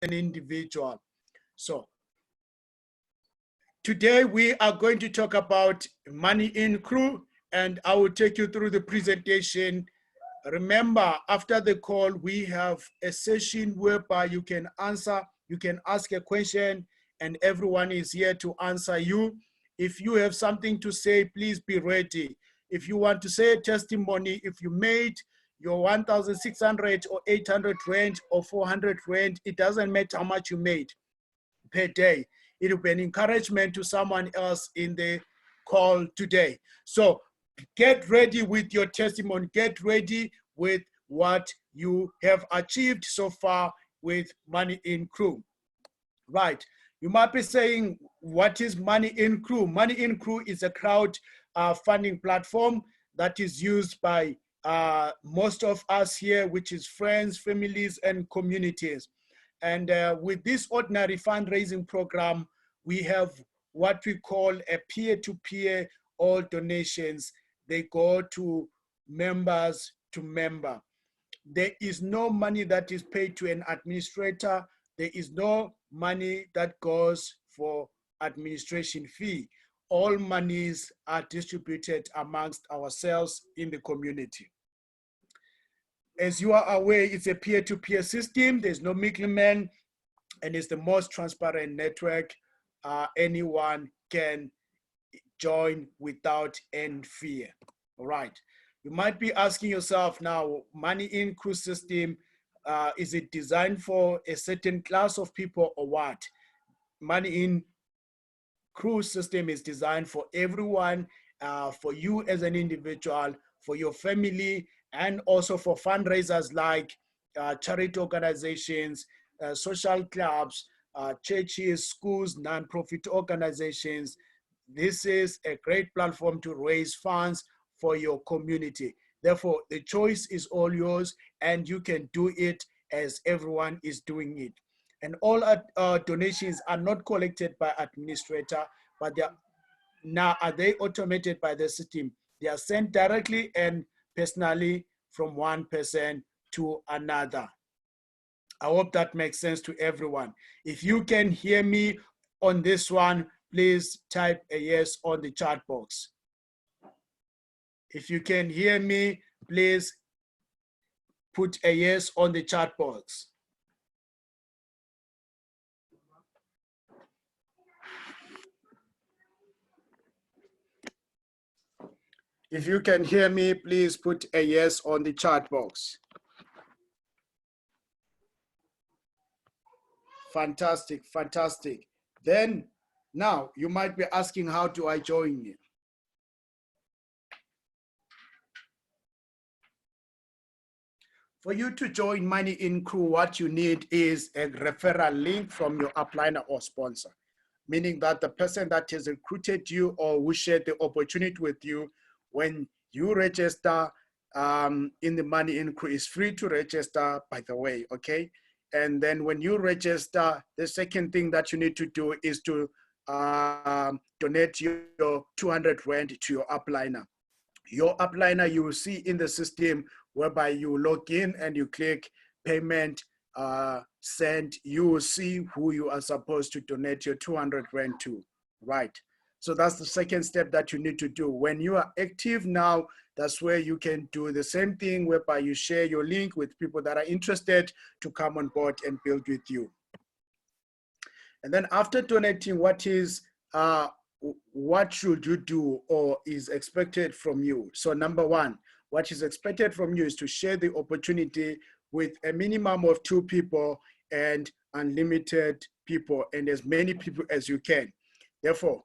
an individual. So today we are going to talk about money in crew, and I will take you through the presentation. Remember, after the call, we have a session whereby you can ask a question, and everyone is here to answer you. If you have something to say, please be ready. If you want to say a testimony, if you made your 1,600 or 800 rand or 400 rand, it doesn't matter how much you made per day. It will be an encouragement to someone else in the call today. So get ready with your testimony. Get ready with what you have achieved so far with Money in Crew. Right. You might be saying, what is Money in Crew? Money in Crew is a crowd funding platform that is used by most of us here, which is friends, families, and communities. And with this ordinary fundraising program, we have what we call a peer-to-peer. All donations, they go to members to member. There is no money that is paid to an administrator. There is no money that goes for administration fee. All monies are distributed amongst ourselves in the community. As you are aware, it's a peer-to-peer system. There's no middleman, and it's the most transparent network. Anyone can join without any fear. All right. You might be asking yourself now, Money in Crew system, is it designed for a certain class of people or what? Money in Crew system is designed for everyone, for you as an individual, for your family, and also for fundraisers like charity organizations, social clubs, churches, schools, non-profit organizations. This is a great platform to raise funds for your community. Therefore, the choice is all yours, and you can do it as everyone is doing it. And all donations are not collected by administrator, but now are they automated by the system? They are sent directly and personally from one person to another. I hope that makes sense to everyone. If you can hear me on this one, please type a yes on the chat box. If you can hear me, please put a yes on the chat box. If you can hear me, please put a yes on the chat box. Fantastic, fantastic. Then now you might be asking, how do I join you? For you to join Money in Crew, what you need is a referral link from your upliner or sponsor, meaning that the person that has recruited you or who shared the opportunity with you, when you register in the Money in Crew, is free to register, by the way, okay? And then when you register, the second thing that you need to do is to donate your 200 rand to your upliner. Your upliner, you will see in the system whereby you log in and you click payment, send, you will see who you are supposed to donate your 200 rand to, right? So that's the second step that you need to do. When you are active now, that's where you can do the same thing whereby you share your link with people that are interested to come on board and build with you. And then after donating, what should you do or is expected from you? So number one, what is expected from you is to share the opportunity with a minimum of 2 people and unlimited people, and as many people as you can. Therefore,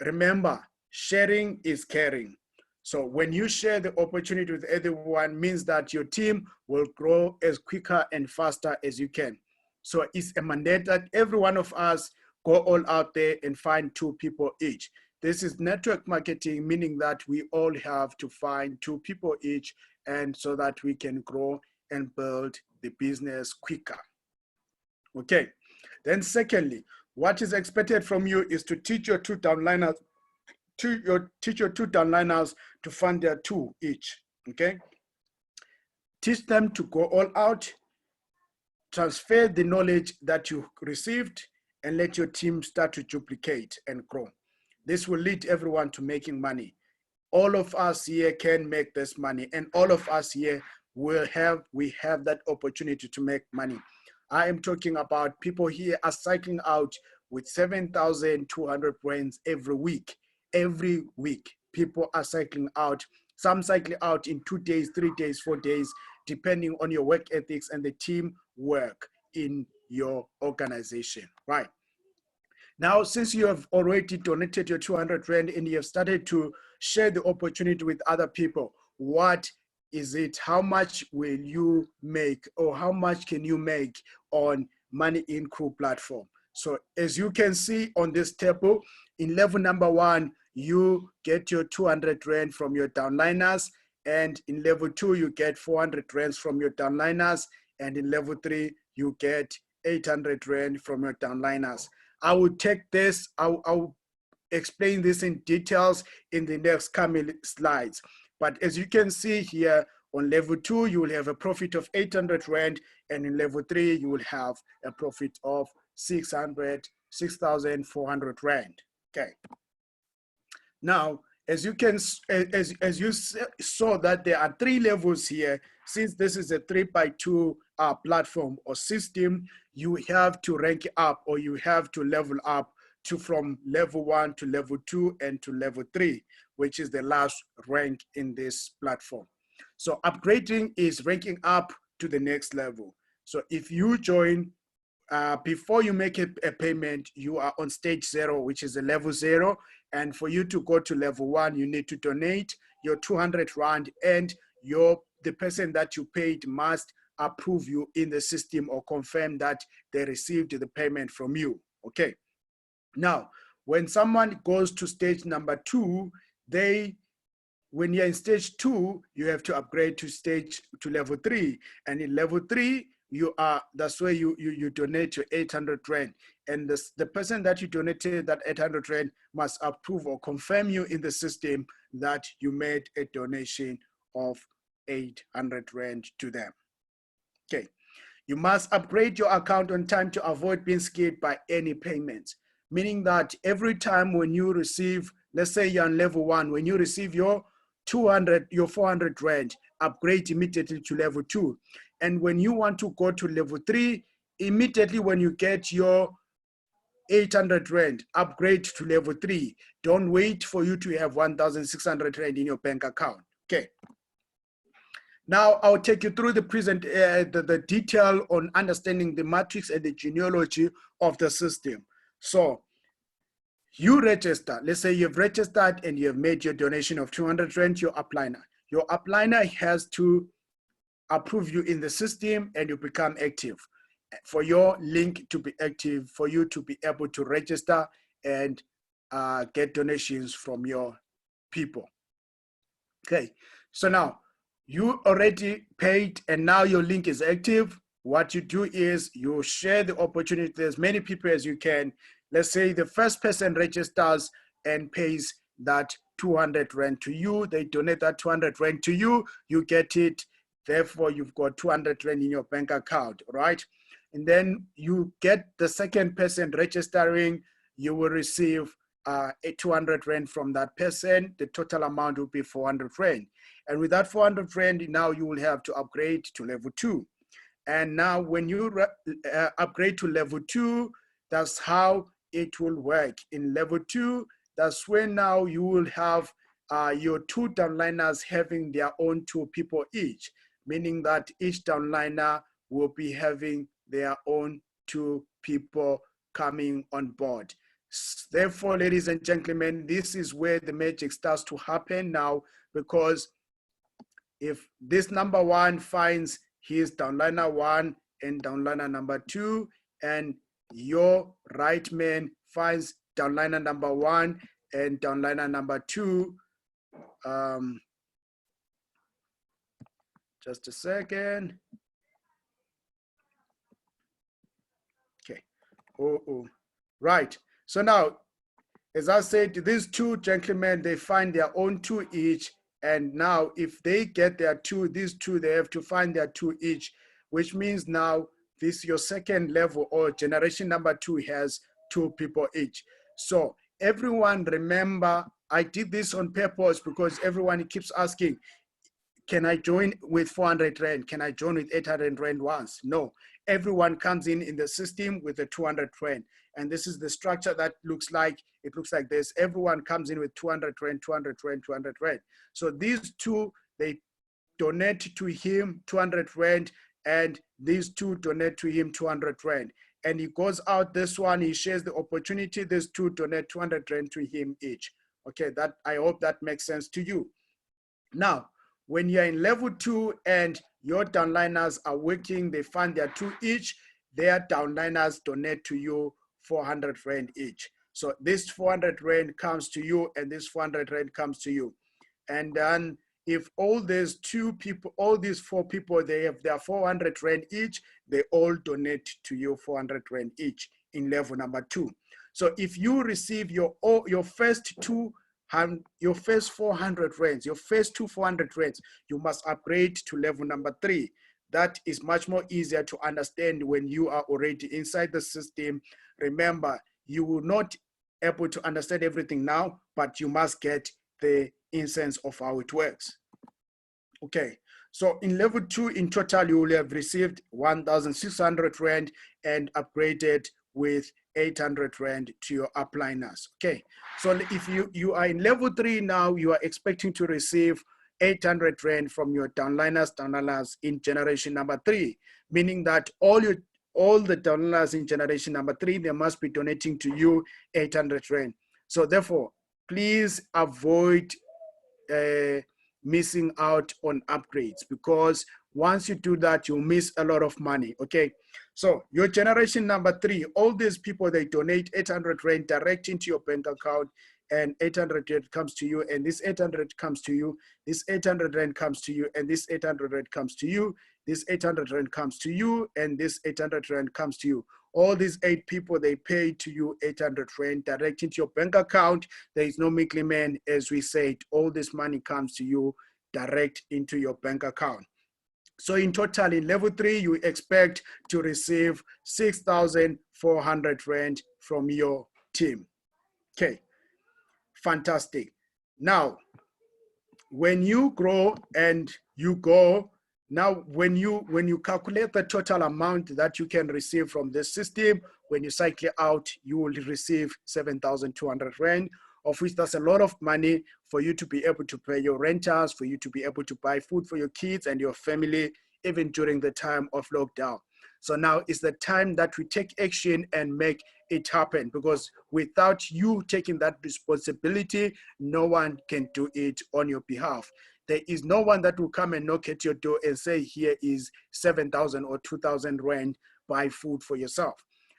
remember, sharing is caring. So when you share the opportunity with everyone, means that your team will grow as quicker and faster as you can. So it's a mandate that every one of us go all out there and find 2 people each. This is network marketing, meaning that we all have to find 2 people each, and so that we can grow and build the business quicker. Okay. Then secondly, what is expected from you is to teach your 2 downliners to fund their 2 each. Okay. Teach them to go all out. transfer the knowledge that you received and let your team start to duplicate and grow. This will lead everyone to making money. All of us here can make this money, and all of us here we have that opportunity to make money. I am talking about people here are cycling out with 7,200 rands every week. Every week, people are cycling out. Some cycling out in 2 days, 3 days, 4 days, depending on your work ethics and the team work in your organization, right? Now, since you have already donated your 200 Rand and you have started to share the opportunity with other people, what is it? How much will you make, or how much can you make on Money in Crew platform? So as you can see on this table, in level number 1, you get your 200 Rand from your downliners, and in level 2, you get 400 Rands from your downliners, and in level 3, you get 800 Rand from your downliners. I will take this, I'll explain this in details in the next coming slides. But as you can see here, on level 2, you will have a profit of 800 Rand, and in level 3, you will have a profit of 6,400 Rand. Okay. Now, as you saw that there are 3 levels here, since this is a 3x2 platform or system, you have to rank up, or you have to level up to from level 1 to level 2 and to level 3, which is the last rank in this platform. So upgrading is ranking up to the next level. So if you join, before you make a payment, you are on stage 0, which is a level 0. And for you to go to level 1, you need to donate your 200 Rand, and the person that you paid must approve you in the system or confirm that they received the payment from you. Okay. Now, when someone goes to stage number 2, when you're in stage 2, you have to upgrade to level 3. And in level 3, that's where you donate your 800 Rand. And the person that you donated that 800 Rand must approve or confirm you in the system that you made a donation of 800 Rand to them. Okay. You must upgrade your account on time to avoid being scared by any payments. Meaning that every time when you receive, let's say you're on level 1, when you receive your 400 Rand, upgrade immediately to level 2. And when you want to go to level 3, immediately when you get your 800 Rand, upgrade to level 3. Don't wait for you to have 1,600 Rand in your bank account. Okay. Now I'll take you through the detail on understanding the matrix and the genealogy of the system. So you register, let's say you've registered and you have made your donation of 200 Rand, your upliner. Your upliner has to approve you in the system and you become active. For your link to be active, for you to be able to register and get donations from your people. Okay, so now you already paid and now your link is active. What you do is you share the opportunity to as many people as you can. Let's say the first person registers and pays that 200 Rand to you. They donate that 200 Rand to you. You get it. Therefore, you've got 200 Rand in your bank account, right? And then you get the second person registering. You will receive a 200 Rand from that person. The total amount will be 400 Rand. And with that 400 Rand, now you will have to upgrade to level 2. And now when you upgrade to level 2, that's how it will work. In level 2, that's when now you will have your 2 downliners having their own 2 people each, meaning that each downliner will be having their own 2 people coming on board. Therefore, ladies and gentlemen, this is where the magic starts to happen now, because if this number 1 finds his downliner 1 and downliner number 2, and your right man finds downliner number 1 and downliner number 2, just a second. Okay. Right. So now, as I said, these 2 gentlemen, they find their own 2 each. And now if they get their 2, these 2, they have to find their 2 each, which means now this your second level or generation number 2 has 2 people each. So everyone remember, I did this on purpose because everyone keeps asking, can I join with 400 Rand? Can I join with 800 Rand once? No, everyone comes in the system with the 200 Rand. And this is the structure that looks like, it looks like this. Everyone comes in with 200 Rand, 200 Rand, 200 Rand. So these two, they donate to him 200 Rand, and these two donate to him 200 Rand. And he goes out, this one, he shares the opportunity, these two donate 200 Rand to him each. Okay, that, I hope that makes sense to you. Now, when you're in level 2 and your downliners are working, they find their 2 each, their downliners donate to you 400 Rand each. So this 400 Rand comes to you and this 400 Rand comes to you. And then if all these 2 people, all these 4 people, they have their 400 Rand each, they all donate to you 400 Rand each in level number 2. So if you receive your first 2, your first 400 Rands, your first 2 400 Rands, you must upgrade to level number 3. That is much more easier to understand when you are already inside the system. Remember, you will not able to understand everything now, but you must get the essence of how it works. Okay, so in level 2, in total, you will have received 1,600 Rand and upgraded with 800 Rand to your upliners. Okay, so if you are in level 3 now, you are expecting to receive 800 Rand from your downliners in generation number 3, meaning that all the downliners in generation number 3, they must be donating to you 800 Rand. So therefore, please avoid missing out on upgrades, because once you do that, you'll miss a lot of money. Okay, so your generation number 3, all these people, they donate 800 Rand direct into your bank account, and 800 Rand comes to you, and this 800 comes to you, this 800 Rand comes to you, and this 800 Rand comes to you, this 800 Rand comes to you, and this 800 Rand comes to you. All these 8 people, they pay to you 800 Rand direct into your bank account. There is no middleman, as we said. All this money comes to you direct into your bank account. So in total, in level 3, you expect to receive 6,400 Rand from your team. Okay, fantastic. Now, when you grow and you go, now when you calculate the total amount that you can receive from this system, when you cycle out, you will receive 7,200 Rand, of which that's a lot of money for you to be able to pay your renters, for you to be able to buy food for your kids and your family, even during the time of lockdown. So now is the time that we take action and make it happen, because without you taking that responsibility, no one can do it on your behalf. There is no one that will come and knock at your door and say, here is 7,000 or 2,000 Rand, buy food for yourself.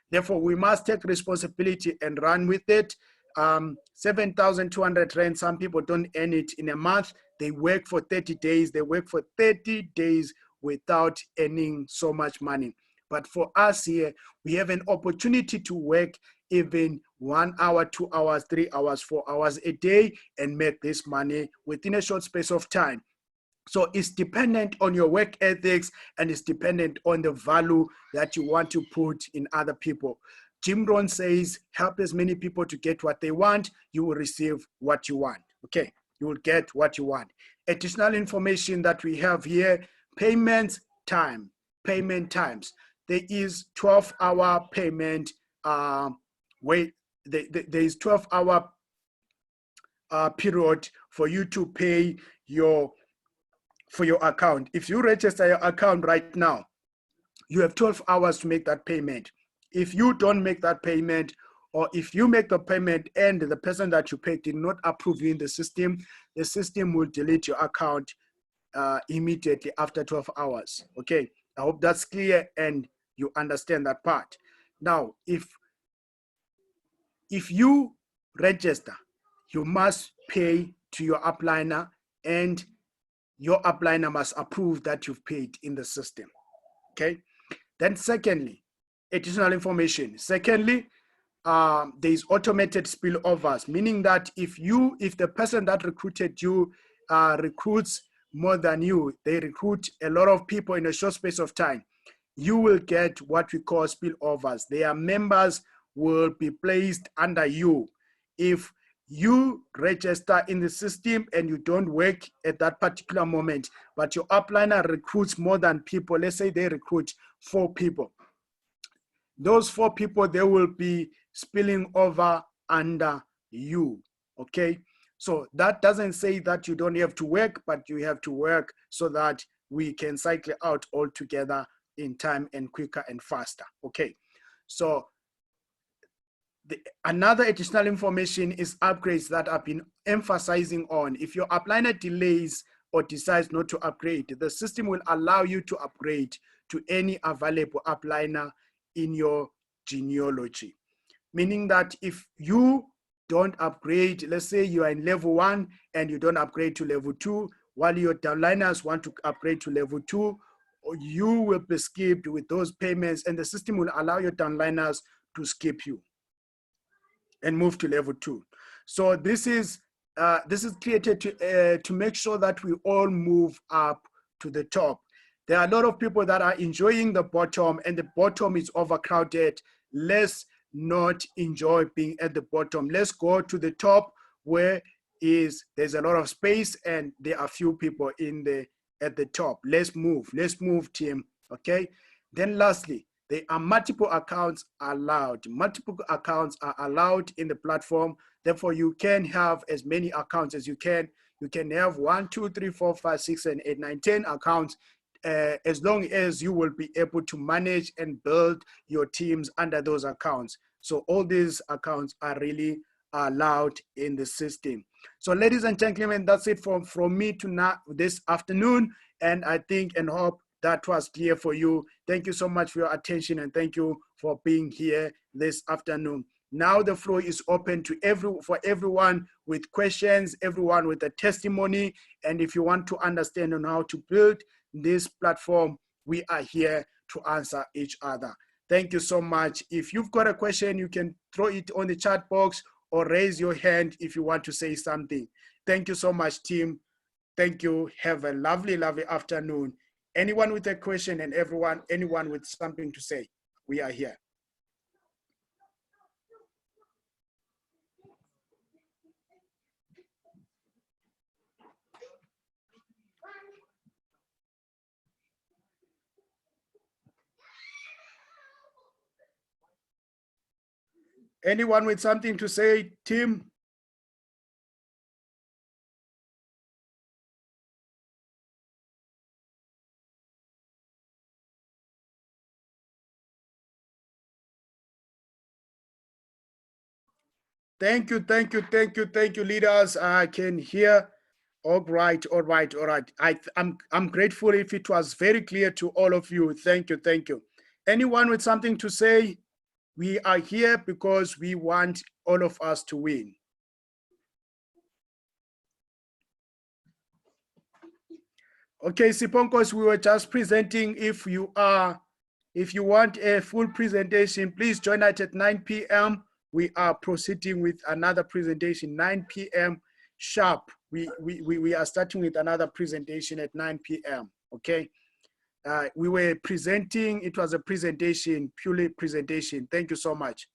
Therefore, we must take responsibility and run with it. 7,200 Rand, some people don't earn it in a month. They work for 30 days. They work for 30 days without earning so much money. But for us here, we have an opportunity to work even 1 hour, 2 hours, 3 hours, 4 hours a day and make this money within a short space of time. So it's dependent on your work ethics, and it's dependent on the value that you want to put in other people. Jim Rohn says, help as many people to get what they want, you will receive what you want. Okay, you will get what you want. Additional information that we have here, payment times. There is 12-hour payment. There is 12-hour period for you to pay for your account. If you register your account right now, you have 12 hours to make that payment. If you don't make that payment, or if you make the payment and the person that you paid did not approve you in the system will delete your account immediately after 12 hours. Okay, I hope that's clear and you understand that part. Now, if you register, you must pay to your upliner, and your upliner must approve that you've paid in the system. Okay, then secondly, additional information. Secondly, there is automated spillovers, meaning that if the person that recruited you recruits more than you, they recruit a lot of people in a short space of time. you will get what we call spillovers. Their members will be placed under you. If you register in the system and you don't work at that particular moment, but your upliner recruits more than people, let's say they recruit 4 people. Those 4 people, they will be spilling over under you, okay? So that doesn't say that you don't have to work, but you have to work so that we can cycle out all together in time and quicker and faster, okay? So another additional information is upgrades that I've been emphasizing on. If your upliner delays or decides not to upgrade, the system will allow you to upgrade to any available upliner in your genealogy. Meaning that if you don't upgrade, let's say you are in level 1 and you don't upgrade to level 2, while your downliners want to upgrade to level 2, you will be skipped with those payments, and the system will allow your downliners to skip you and move to level 2. So this is created to make sure that we all move up to the top. There are a lot of people that are enjoying the bottom, and the bottom is overcrowded. Let's not enjoy being at the bottom. Let's go to the top where there's a lot of space and there are few people at the top. Let's move, team. Okay. Then lastly, there are multiple accounts allowed. Multiple accounts are allowed in the platform. Therefore, you can have as many accounts as you can. You can have 1, 2, 3, 4, 5, 6, and 8, 9, 10 accounts, as long as you will be able to manage and build your teams under those accounts. So all these accounts are really allowed in the system. So ladies and gentlemen, that's it from me to now this afternoon. And I think and hope that was clear for you. Thank you so much for your attention, and thank you for being here this afternoon. Now the floor is open to everyone with questions, everyone with a testimony. And if you want to understand on how to build this platform, we are here to answer each other. Thank you so much. If you've got a question, you can throw it on the chat box or raise your hand if you want to say something. Thank you so much, team. Thank you. Have a lovely, lovely afternoon. Anyone with a question and anyone with something to say, we are here. Anyone with something to say, team? Thank you, leaders. I can hear. All right. I'm grateful if it was very clear to all of you. Thank you. Anyone with something to say? We are here because we want all of us to win. Okay, Siponkos, we were just presenting. If you want a full presentation, please join us at 9 p.m. We are proceeding with another presentation, 9 p.m. sharp. We are starting with another presentation at 9 p.m. Okay. We were presenting, it was a presentation, purely presentation. Thank you so much.